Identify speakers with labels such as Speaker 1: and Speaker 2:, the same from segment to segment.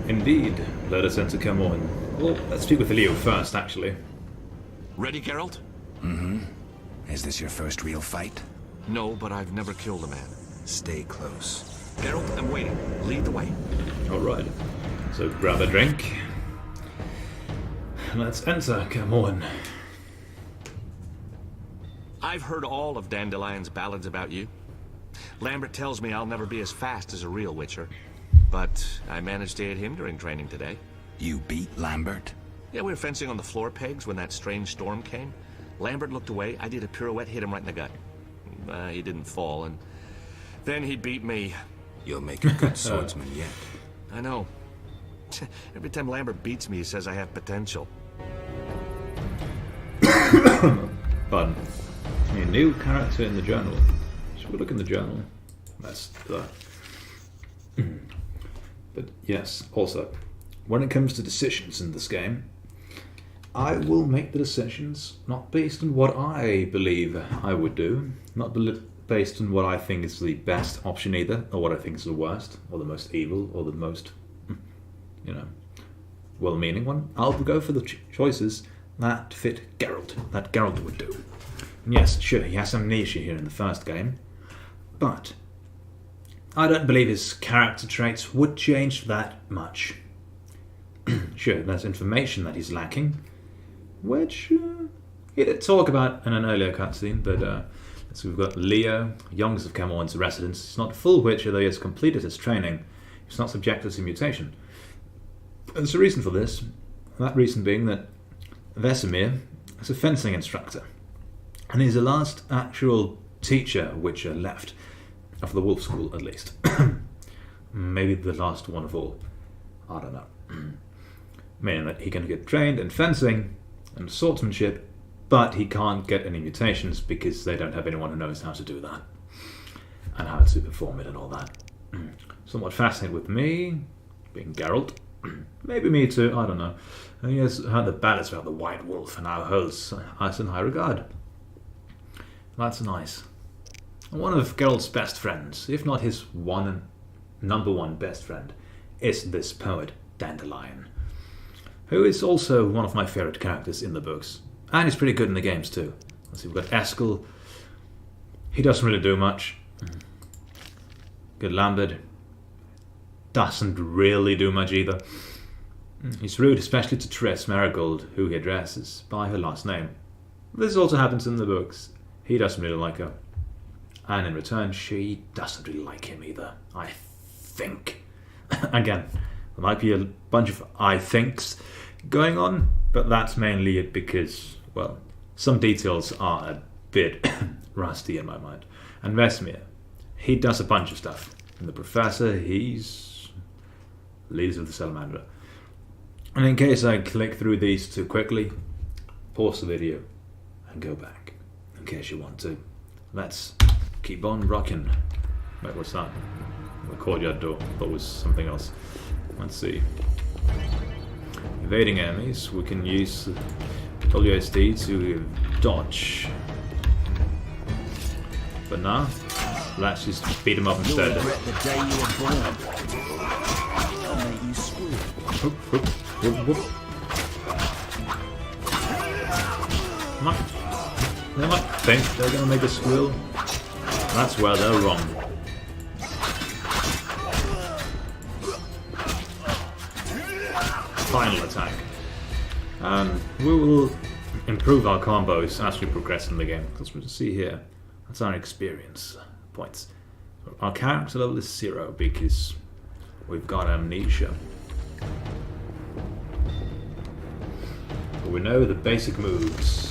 Speaker 1: Indeed. Let us enter Kaer Morhen. Well, let's speak with Leo first, actually.
Speaker 2: Ready, Geralt?
Speaker 3: Mm-hmm. Is this your first real fight?
Speaker 2: No, but I've never killed a man.
Speaker 3: Stay close.
Speaker 2: Geralt, I'm waiting. Lead the way.
Speaker 1: Alright. So grab a drink. Let's enter Kaer Morhen.
Speaker 2: I've heard all of Dandelion's ballads about you. Lambert tells me I'll never be as fast as a real Witcher. But I managed to hit him during training today.
Speaker 3: You beat Lambert?
Speaker 2: Yeah, we were fencing on the floor pegs when that strange storm came. Lambert looked away, I did a pirouette, hit him right in the gut. He didn't fall, and then he beat me.
Speaker 3: You'll make a good swordsman yet.
Speaker 2: I know. Every time Lambert beats me, he says I have potential.
Speaker 1: Pardon. A new character in the journal. Should we look in the journal? That's the... But yes, also, when it comes to decisions in this game, I will make the decisions not based on what I believe I would do, not based on what I think is the best option either, or what I think is the worst, or the most evil, or the most, well-meaning one. I'll go for the choices that fit Geralt, that Geralt would do. And yes, sure, he has amnesia here in the first game, but I don't believe his character traits would change that much. Sure, there's information that he's lacking, which he did talk about in an earlier cutscene, but so we've got Leo, youngest of Kaer Morhen's residents. He's not a full Witcher, though he has completed his training. He's not subjected to mutation. And there's a reason for this, that reason being that Vesemir is a fencing instructor, and he's the last actual teacher Witcher left, of the Wolf School at least. Maybe the last one of all. I don't know. Meaning that he can get trained in fencing and swordsmanship, but he can't get any mutations because they don't have anyone who knows how to do that and how to perform it and all that. Somewhat fascinating with me, being Geralt. Maybe me too, I don't know. And he has heard the ballads about the White Wolf and now holds us in high regard. That's nice. One of Geralt's best friends, if not his number one best friend, is this poet, Dandelion, who is also one of my favourite characters in the books. And he's pretty good in the games too. Let's see, we've got Eskel. He doesn't really do much. Good Lambert. Doesn't really do much either. He's rude, especially to Triss Marigold, who he addresses by her last name. This also happens in the books. He doesn't really like her. And in return, she doesn't really like him either, I think. Again, there might be a bunch of I thinks going on, but that's mainly it because, well, some details are a bit rusty in my mind. And Vesemir, he does a bunch of stuff. And the Professor, he's leaders of the Salamander. And in case I click through these too quickly, pause the video and go back, in case you want to. Let's keep on rocking. Wait, what's that? The courtyard door. That was something else. Let's see. Evading enemies. We can use WSD to dodge. But now, let's just beat him up instead.
Speaker 3: You'll regret the day you were born. I'll make you squeal.
Speaker 1: Whoop, whoop, whoop, whoop. They might think they're going to make a squeal. That's where they're wrong. Final attack. We will improve our combos as we progress in the game. Because we see here, that's our experience points. Our character level is 0 because we've got amnesia. But we know the basic moves.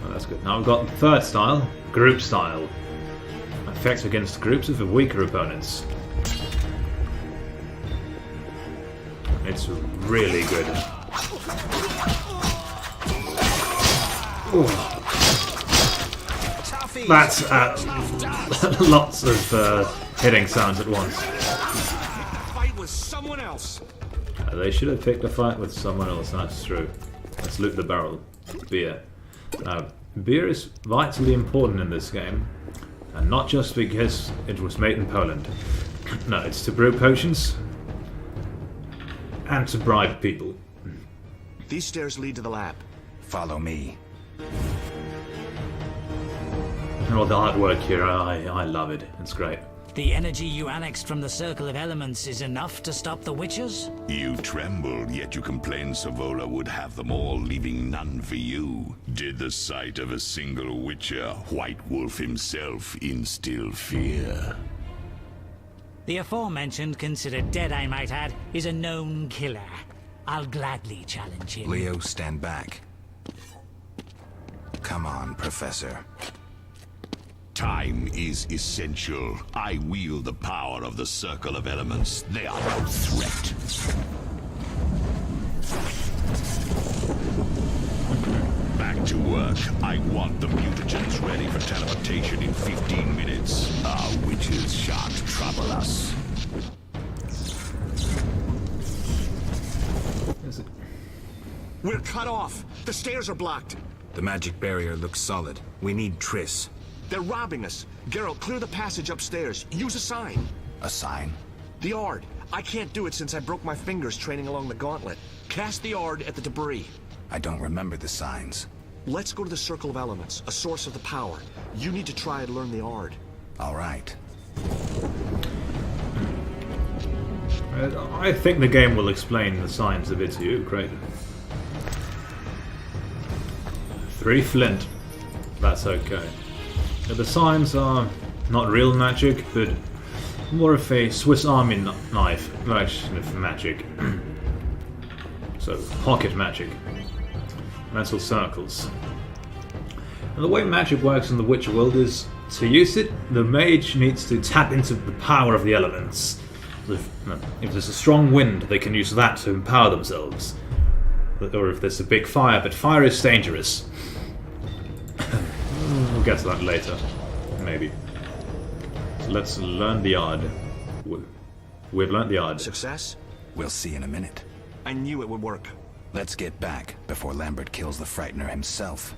Speaker 1: Oh, that's good. Now we've got the third style, group style. Effects against groups of weaker opponents. It's really good. Ooh. That's lots of hitting sounds at once.
Speaker 2: Fight with someone else.
Speaker 1: They should have picked a fight with someone else, that's true. Let's loot the barrel. Beer. Now, beer is vitally important in this game, and not just because it was made in Poland, No, it's to brew potions and to bribe people.
Speaker 2: These stairs lead to the lab.
Speaker 3: Follow me.
Speaker 1: Oh, the artwork here, I love it. It's great.
Speaker 4: The energy you annexed from the Circle of Elements is enough to stop the Witchers?
Speaker 5: You trembled, yet you complained Savola would have them all, leaving none for you. Did the sight of a single Witcher, White Wolf himself, instill fear?
Speaker 4: The aforementioned, considered dead I might add, is a known killer. I'll gladly challenge him.
Speaker 3: Leo, stand back. Come on, Professor.
Speaker 5: Time is essential. I wield the power of the Circle of Elements. They are no threat. Back to work. I want the mutagens ready for teleportation in 15 minutes. Our witches shan't trouble us.
Speaker 1: Is it?
Speaker 2: We're cut off. The stairs are blocked.
Speaker 3: The magic barrier looks solid. We need Triss.
Speaker 2: They're robbing us. Geralt, clear the passage upstairs. Use a sign.
Speaker 3: A sign?
Speaker 2: The Ard. I can't do it since I broke my fingers training along the gauntlet. Cast the Ard at the debris.
Speaker 3: I don't remember the signs.
Speaker 2: Let's go to the Circle of Elements, a source of the power. You need to try and learn the Ard.
Speaker 3: All right.
Speaker 1: I think the game will explain the signs a bit to you, Craig. 3 flint. That's okay. The signs are not real magic, but more of a Swiss Army knife version of magic. So, pocket magic. Mental circles. And the way magic works in the Witcher world is, to use it, the mage needs to tap into the power of the elements. If there's a strong wind, they can use that to empower themselves. Or if there's a big fire, but fire is dangerous. We'll get to that later, maybe. So let's learn the Ard. We've learned the Ard.
Speaker 2: Success?
Speaker 3: We'll see in a minute.
Speaker 2: I knew it would work.
Speaker 3: Let's get back before Lambert kills the Frightener himself.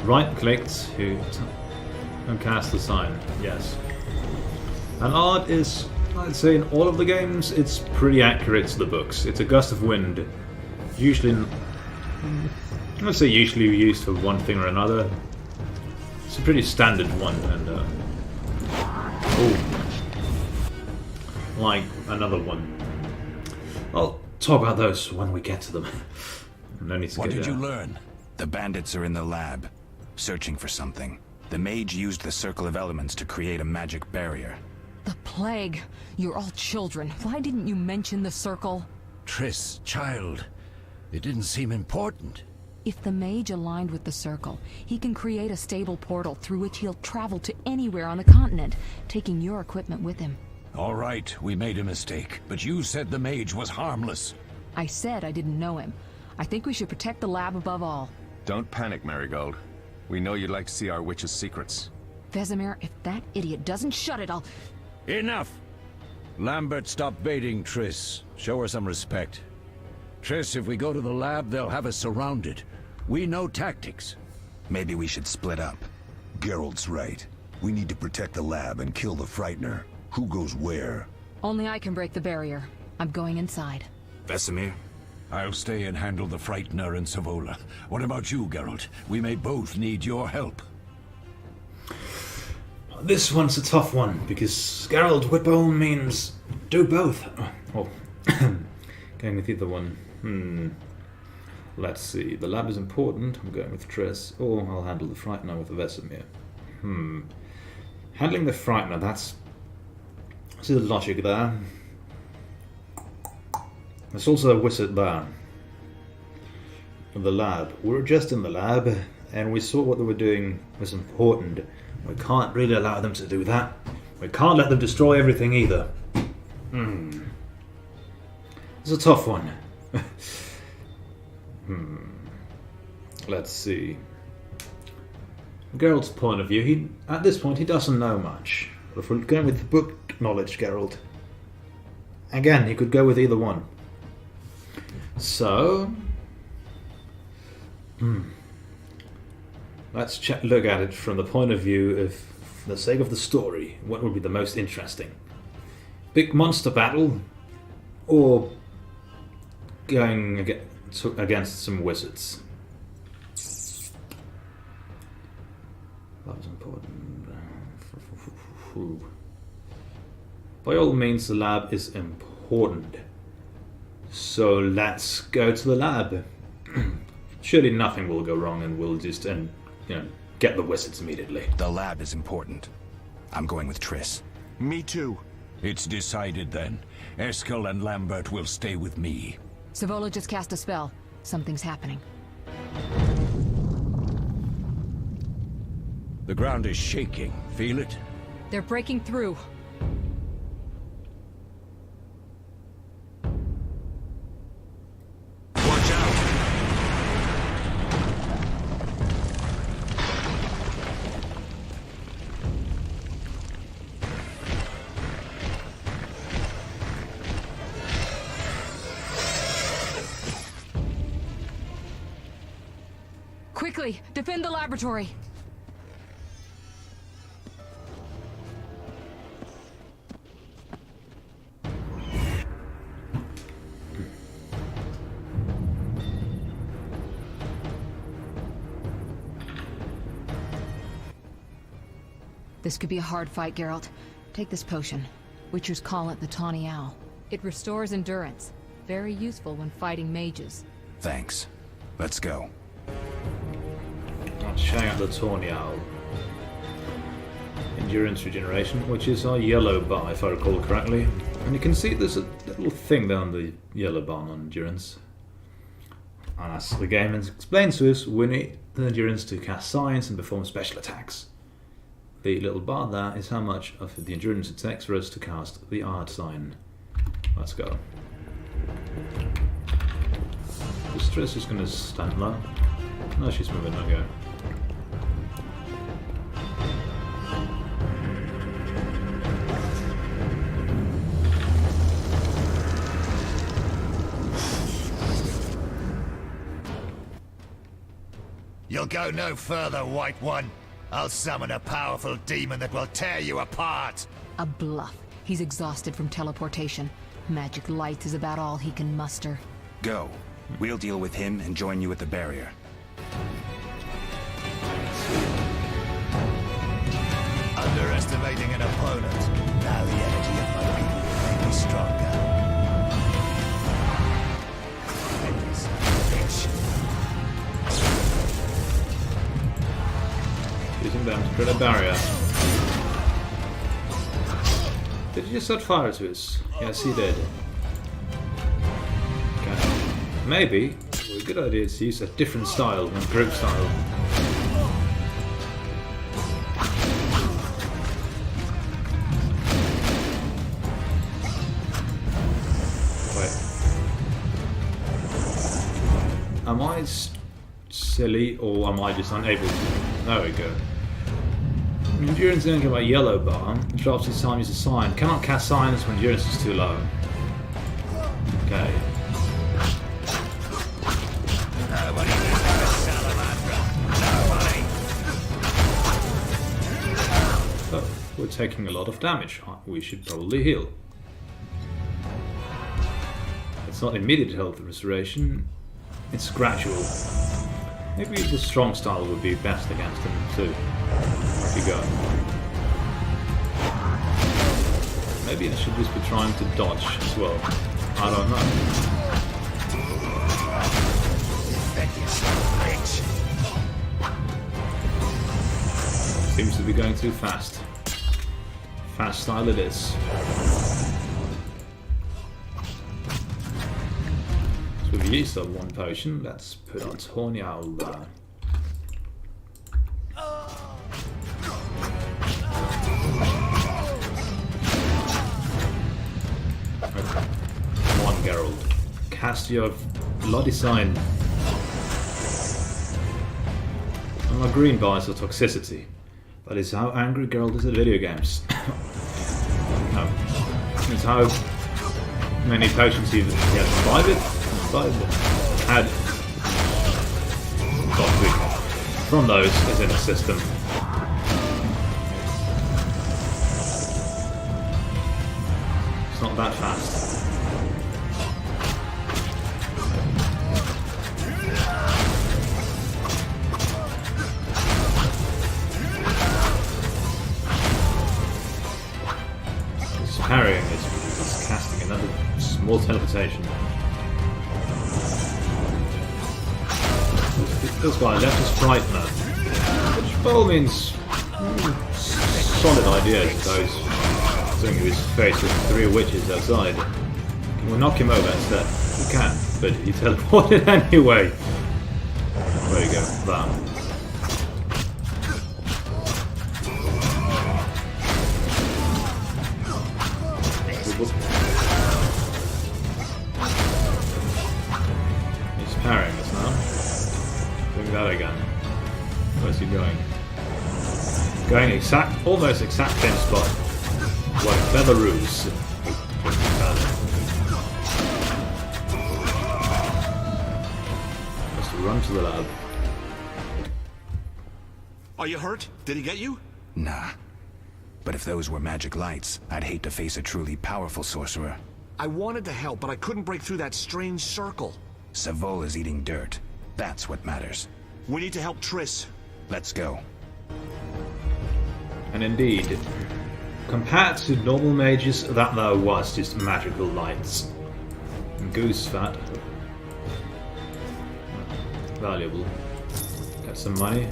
Speaker 1: Right-clicked to cast the sign. Yes. And Ard is, I'd say, in all of the games, it's pretty accurate to the books. It's a gust of wind, usually. I'd say usually used for one thing or another. It's a pretty standard one, and like another one. I'll talk about those when we get to them. No need to
Speaker 3: What
Speaker 1: get
Speaker 3: did you learn? The bandits are in the lab, searching for something. The mage used the Circle of Elements to create a magic barrier.
Speaker 6: The plague. You're all children. Why didn't you mention the circle?
Speaker 7: Triss, child. It didn't seem important.
Speaker 6: If the mage aligned with the circle, he can create a stable portal through which he'll travel to anywhere on the continent, taking your equipment with him.
Speaker 7: All right, we made a mistake, but you said the mage was harmless.
Speaker 6: I said I didn't know him. I think we should protect the lab above all.
Speaker 8: Don't panic, Marigold. We know you'd like to see our witch's secrets.
Speaker 6: Vesemir, if that idiot doesn't shut it, I'll...
Speaker 7: Enough! Lambert, stop baiting Triss. Show her some respect. Triss, if we go to the lab, they'll have us surrounded. We know tactics.
Speaker 3: Maybe we should split up.
Speaker 9: Geralt's right. We need to protect the lab and kill the Frightener. Who goes where?
Speaker 6: Only I can break the barrier. I'm going inside.
Speaker 3: Vesemir?
Speaker 7: I'll stay and handle the Frightener and Savola. What about you, Geralt? We may both need your help.
Speaker 1: This one's a tough one, because Geralt with all means do both. Oh, going with either one. Let's see. The lab is important. I'm going with Triss. Or I'll handle the Frightener with Vesemir. Handling the Frightener, that's... See the logic there. There's also a wizard there. The lab. We were just in the lab, and we saw what they were doing was important. We can't really allow them to do that. We can't let them destroy everything either. It's a tough one. Let's see. From Geralt's point of view, at this point he doesn't know much. If we're going with book knowledge, Geralt, again, he could go with either one. So, let's look at it from the point of view of For the sake of the story, what would be the most interesting? Big monster battle, or going against some wizards? That was important. By all means, the lab is important. So let's go to the lab. Surely nothing will go wrong, and we'll just get the wizards immediately.
Speaker 3: The lab is important. I'm going with Triss.
Speaker 2: Me too.
Speaker 7: It's decided then. Eskel and Lambert will stay with me.
Speaker 6: Savola just cast a spell. Something's happening.
Speaker 7: The ground is shaking. Feel it?
Speaker 6: They're breaking through.
Speaker 2: Watch out!
Speaker 6: Quickly, defend the laboratory. This could be a hard fight, Geralt. Take this potion. Witchers call it the Tawny Owl. It restores endurance. Very useful when fighting mages.
Speaker 3: Thanks. Let's go.
Speaker 1: Let's check out the Tawny Owl. Endurance regeneration, which is our yellow bar, if I recall correctly. And you can see there's a little thing there on the yellow bar on endurance. And as the game explains to us, we need the endurance to cast science and perform special attacks. The little bar there is how much of the endurance it takes for us to cast the art sign. Let's go. This Triss is going to stand low. No, she's moving, okay.
Speaker 10: You'll go no further, White One. I'll summon a powerful demon that will tear you apart.
Speaker 6: A bluff. He's exhausted from teleportation. Magic light is about all he can muster.
Speaker 3: Go. We'll deal with him and join you at the barrier.
Speaker 10: Underestimating an opponent. Now the energy of my people may be stronger. Enemies, bitch.
Speaker 1: Using them to create a barrier. Did he just set fire to us? Yes, he did. Okay. Maybe a good idea is to use a different style than group style. Wait. Am I silly or am I just unable to? There we go. Endurance is only about yellow bar. Drops each time use a sign. Cannot cast signs when endurance is too low. Okay.
Speaker 10: Nobody is a salamander. Nobody.
Speaker 1: So, we're taking a lot of damage. We should probably heal. It's not immediate health restoration. It's gradual. Maybe the strong style would be best against him too. Off you go. Maybe I should just be trying to dodge as well. I don't know. Seems to be going too fast. Fast style it is. So we've used that one potion. Let's put on Tawny Owl there. Come on, Geralt. Cast your bloody sign. And my green bar is a toxicity. That is how angry Geralt is at video games. No. It's how many potions he has. 5 had got from those is in the system. that fast. He's parrying it because he's casting another small teleportation. This guy left his Frightener, which by all means, solid idea I suppose, considering he was faced with 3 witches outside. Can we knock him over instead? We can, but he teleported anyway. There you go, bam. He's parrying us now. Doing that again. Where's he going? Going almost exact same spot. What a clever ruse. Has to run to the lab.
Speaker 2: Are you hurt? Did he get you?
Speaker 3: Nah. But if those were magic lights, I'd hate to face a truly powerful sorcerer.
Speaker 2: I wanted to help, but I couldn't break through that strange circle.
Speaker 3: Savola's eating dirt. That's what matters.
Speaker 2: We need to help Triss.
Speaker 3: Let's go.
Speaker 1: And indeed, compared to normal mages, that though was just magical lights. And goose fat. Valuable. Get some money.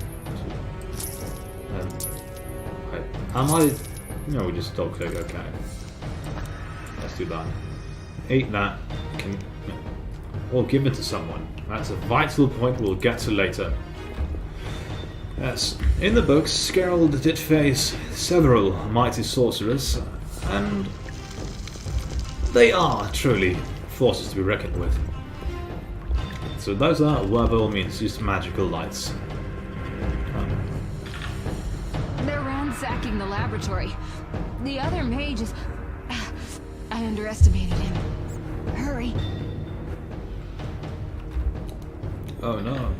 Speaker 1: Am I... No, we just dog click, okay. Let's do that. Eat that. Or give it to someone. That's a vital point we'll get to later. Yes, in the books, Geralt did face several mighty sorcerers, and they are truly forces to be reckoned with. So those are, by all means, just magical lights.
Speaker 6: They're ransacking the laboratory. The other mage is... I underestimated him. Hurry.
Speaker 1: Oh no.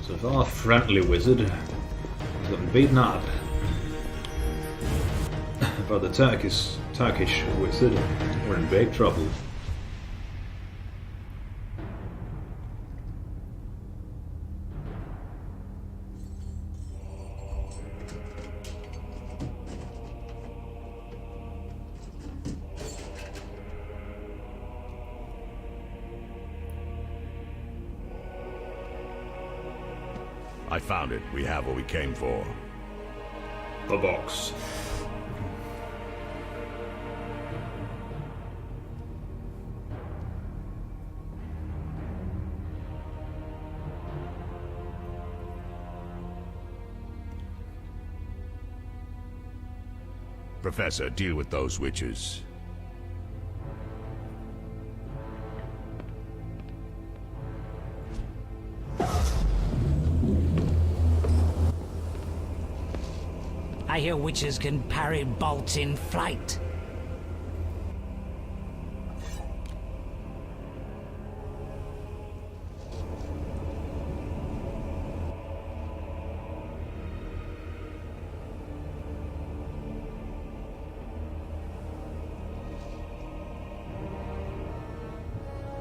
Speaker 1: So far, friendly wizard has gotten beaten up. But the Turkish wizard, we're in big trouble.
Speaker 5: I found it. We have what we came for.
Speaker 1: The box.
Speaker 5: Professor, deal with those witches.
Speaker 4: I hear witches can parry bolts in flight.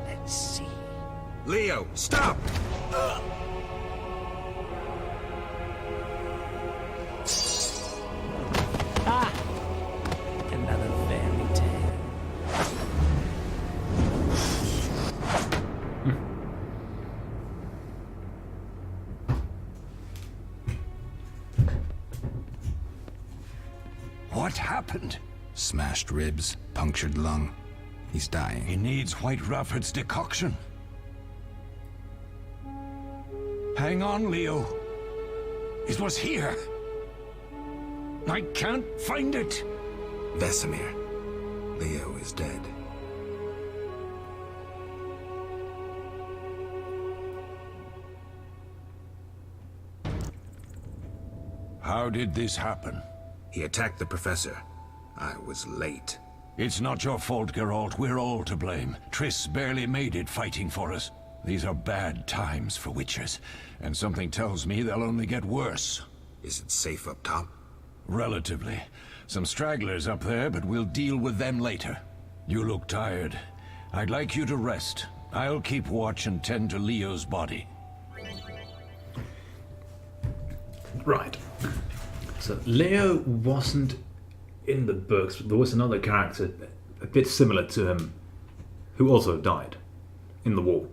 Speaker 4: Let's see.
Speaker 3: Leo, stop!
Speaker 4: Ah! Another fairy tale.
Speaker 7: What happened?
Speaker 3: Smashed ribs, punctured lung. He's dying.
Speaker 7: He needs White Rafford's decoction. Hang on, Leo. It was here. I can't find it.
Speaker 3: Vesemir. Leo is dead.
Speaker 7: How did this happen?
Speaker 3: He attacked the professor. I was late.
Speaker 7: It's not your fault, Geralt. We're all to blame. Triss barely made it fighting for us. These are bad times for witchers, and something tells me they'll only get worse.
Speaker 3: Is it safe up top?
Speaker 7: Relatively. Some stragglers up there, but we'll deal with them later. You look tired. I'd like you to rest. I'll keep watch and tend to Leo's body.
Speaker 1: Right. So Leo wasn't in the books, but there was another character a bit similar to him who also died in the war.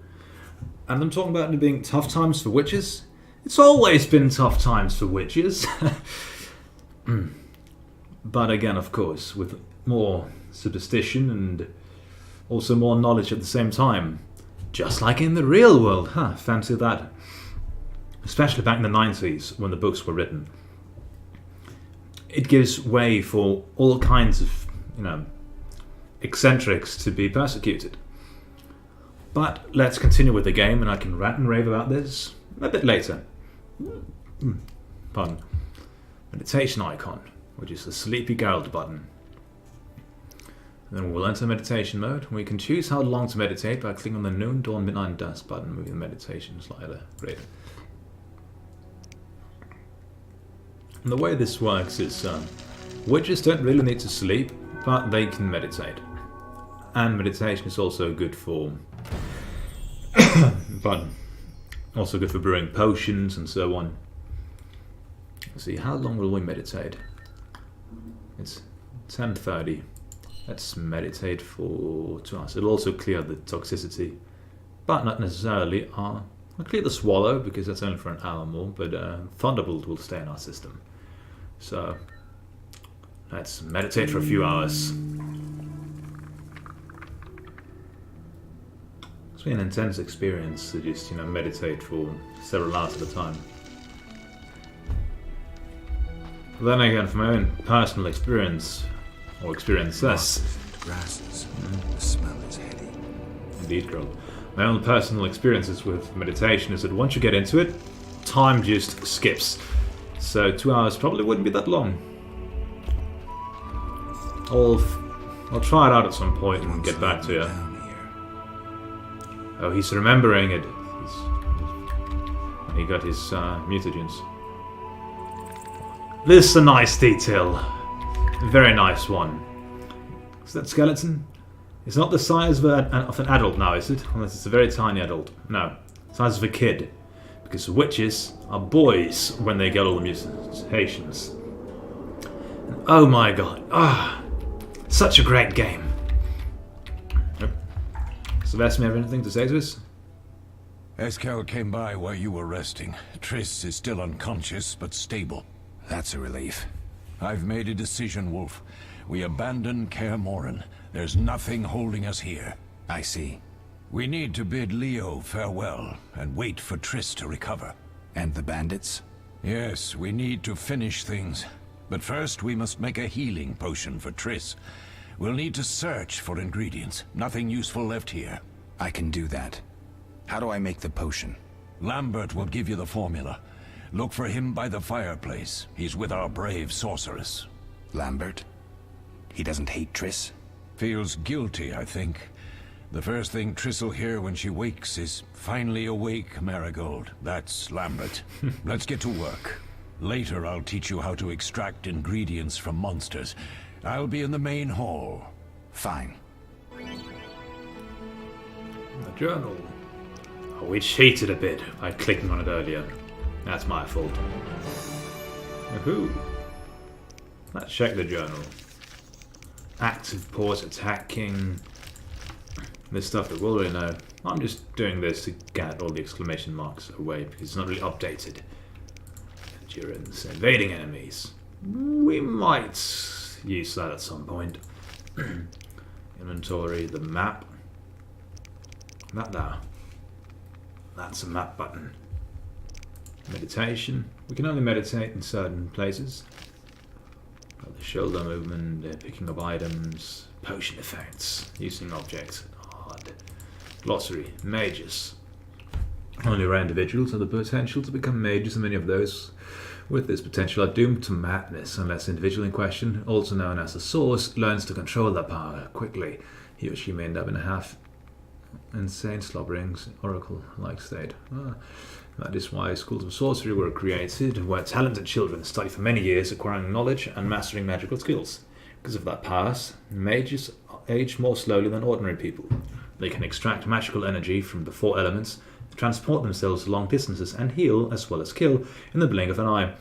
Speaker 1: And I'm talking about it being tough times for witches. It's always been tough times for witches. But again, of course, with more superstition and also more knowledge at the same time. Just like in the real world. Fancy that. Especially back in the 90s when the books were written. It gives way for all kinds of, eccentrics to be persecuted. But let's continue with the game, and I can rant and rave about this a bit later. Pardon. Meditation icon, which is the Sleepy Geralt button. Then we'll enter meditation mode. We can choose how long to meditate by clicking on the noon, dawn, midnight, and dusk button, moving the meditation slider. Great. And the way this works is witches don't really need to sleep, but they can meditate. And meditation is also good for also good for brewing potions and so on. Let's see, how long will we meditate? It's 10:30. Let's meditate for 2 hours. It'll also clear the toxicity, but not necessarily. I'll clear the swallow because that's only for an hour more, but Thunderbolt will stay in our system. So let's meditate for a few hours. It's been an intense experience to just, meditate for several hours at a time. But then again, from my own personal experience, or experiences.
Speaker 3: Grasses. The smell is heady.
Speaker 1: Indeed, girl. My own personal experiences with meditation is that once you get into it, time just skips. So 2 hours probably wouldn't be that long. I'll try it out at some point and get back to you. Oh, he's remembering it. He got his mutagens. This is a nice detail. A very nice one. Is that skeleton? It's not the size of an adult now, is it? Unless it's a very tiny adult. No. Size of a kid. Because witches are boys when they get all the mutations. And oh my god. Such a great game. So Vesemir have anything to say to us?
Speaker 7: Eskel came by while you were resting. Triss is still unconscious, but stable.
Speaker 3: That's a relief.
Speaker 7: I've made a decision, Wolf. We abandon Kaer Morhen. There's nothing holding us here.
Speaker 3: I see.
Speaker 7: We need to bid Leo farewell and wait for Triss to recover.
Speaker 3: And the bandits?
Speaker 7: Yes, we need to finish things. But first we must make a healing potion for Triss. We'll need to search for ingredients. Nothing useful left here.
Speaker 3: I can do that. How do I make the potion?
Speaker 7: Lambert will give you the formula. Look for him by the fireplace. He's with our brave sorceress.
Speaker 3: Lambert? He doesn't hate Triss?
Speaker 7: Feels guilty, I think. The first thing Triss will hear when she wakes is, "Finally awake, Marigold." That's Lambert. Let's get to work. Later I'll teach you how to extract ingredients from monsters. I'll be in the main hall.
Speaker 3: Fine.
Speaker 1: The journal. Oh, we cheated a bit by clicking on it earlier. That's my fault. Woohoo! Let's check the journal. Active port attacking. This stuff that we'll already know. I'm just doing this to get all the exclamation marks away because it's not really updated. Endurance, invading enemies. We might use that at some point. Inventory, the map. That there. That's a map button. Meditation. We can only meditate in certain places. Got the shoulder movement, picking up items, potion effects, using objects. Odd. Glossary. Mages. Only rare individuals have the potential to become mages, and many of those with this potential are doomed to madness unless the individual in question, also known as the source, learns to control their power quickly. He or she may end up in a half-insane, slobbering, oracle-like state. That is why schools of sorcery were created, where talented children study for many years, acquiring knowledge and mastering magical skills. Because of that past, mages age more slowly than ordinary people. They can extract magical energy from the 4 elements, transport themselves long distances, and heal, as well as kill, in the blink of an eye.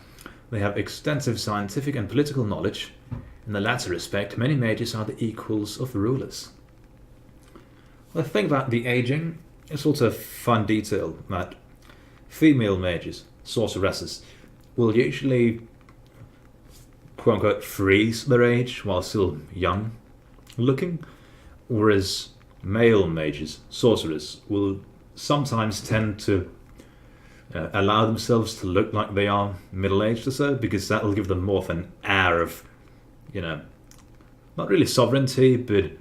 Speaker 1: They have extensive scientific and political knowledge. In the latter respect, many mages are the equals of rulers. The thing about the aging is also a fun detail that female mages, sorceresses, will usually quote-unquote freeze their age while still young looking, whereas male mages, sorcerers, will sometimes tend to allow themselves to look like they are middle-aged or so, because that will give them more of an air of, not really sovereignty, but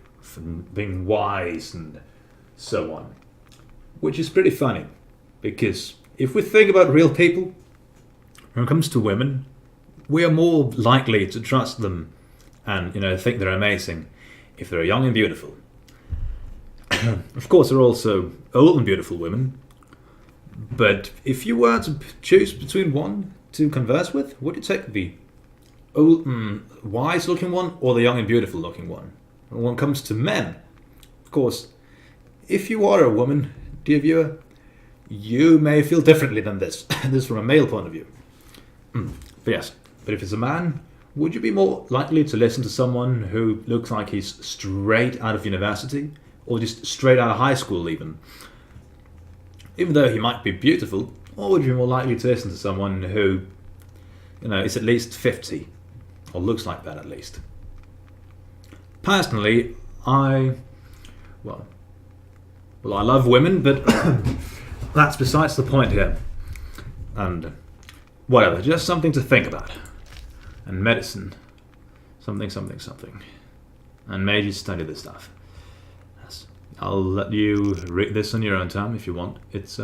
Speaker 1: being wise and so on. Which is pretty funny, because if we think about real people, when it comes to women, we are more likely to trust them and, think they're amazing if they're young and beautiful. Of course, there are also old and beautiful women, but if you were to choose between one to converse with, would you take the old, wise-looking one or the young and beautiful-looking one? When it comes to men, of course, if you are a woman, dear viewer, you may feel differently than this. This from a male point of view. But if it's a man, would you be more likely to listen to someone who looks like he's straight out of university, or just straight out of high school even though he might be beautiful? Or would you be more likely to listen to someone who, is at least 50, or looks like that at least? Personally, I love women, but that's besides the point here. And whatever, just something to think about. And medicine, something. And mages study this stuff. Yes. I'll let you read this on your own time if you want. It's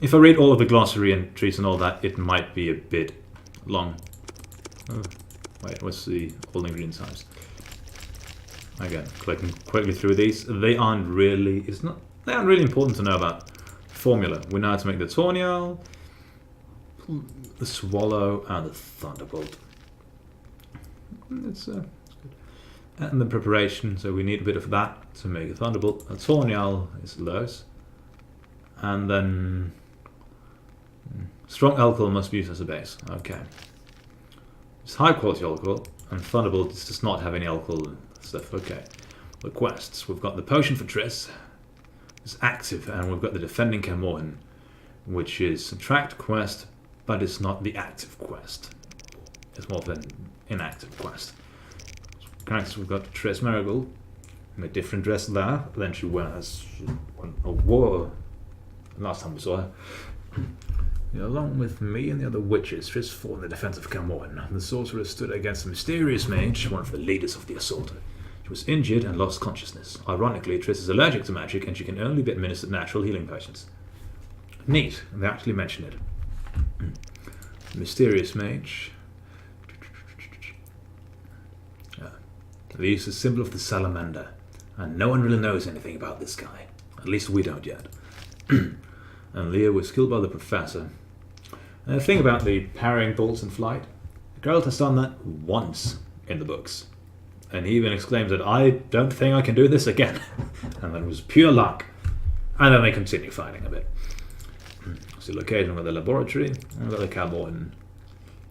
Speaker 1: if I read all of the glossary entries and all that, it might be a bit long. Oh, wait, what's the all ingredient times? Again, clicking quickly through these. They aren't really important to know about formula. We know how to make the Tornial, the Swallow, and the Thunderbolt. It's good. And the preparation, so we need a bit of that to make a Thunderbolt. A Tornial is those. And then strong alcohol must be used as a base. Okay. It's high quality alcohol, and Thunderbolt does not have any alcohol stuff. Okay. The quests. We've got the potion for Triss. It's active, and we've got the defending Kaer Morhen, which is a tracked quest, but it's not the active quest. It's more of an inactive quest. Characters, we've got Triss Marigold in a different dress there than she wears a war. Last time we saw her. Along with me and the other witches, Triss fought in the defense of Kaer Morhen. The sorcerer stood against a mysterious mage, one of the leaders of the assault. She was injured and lost consciousness. Ironically, Triss is allergic to magic, and she can only be administered natural healing potions. Neat, they actually mention it. Mysterious mage. Leaves the symbol of the salamander, and no one really knows anything about this guy. At least we don't yet. And Leah was killed by the professor. And the thing about the parrying bolts in flight, Geralt has done that once in the books. And he even exclaims that I don't think I can do this again. And that was pure luck. And then they continue fighting a bit. So located with the laboratory, and the Kaer Morhen,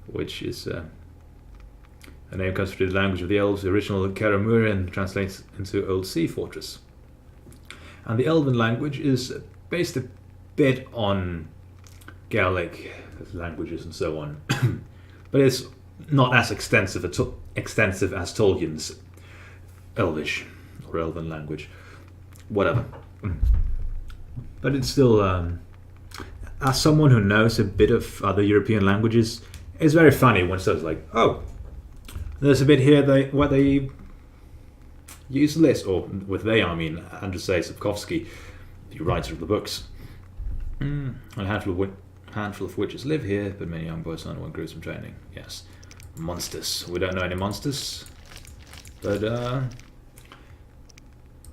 Speaker 1: which is a name comes from the language of the elves. The original Kaer Morhen translates into Old Sea Fortress. And the Elven language is based a bit on Gaelic languages and so on. But it's not as extensive as Tolkien's Elvish or Elven language. Whatever. But it's still, as someone who knows a bit of other European languages, it's very funny when it says like, oh, there's a bit here where they use this, or with they I mean Andrzej Sapkowski, the writer of the books. A handful of witches live here, but many young boys underwent gruesome training. Yes. Monsters. We don't know any monsters. But,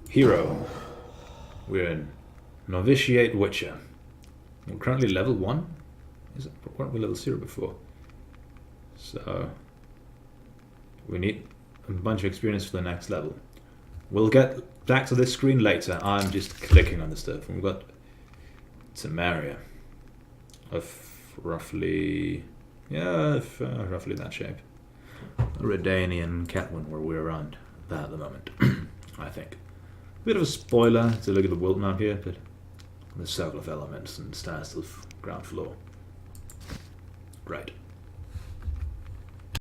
Speaker 1: hero. We're in Novitiate Witcher. We're currently level 1. Weren't we level 0 before? So we need a bunch of experience for the next level. We'll get back to this screen later. I'm just clicking on the stuff. We've got Temeria of roughly, roughly that shape. Redanian Catwin, where we're around that at the moment, I think. Bit of a spoiler to look at the world map here, but the circle of elements and stars of ground floor. Right.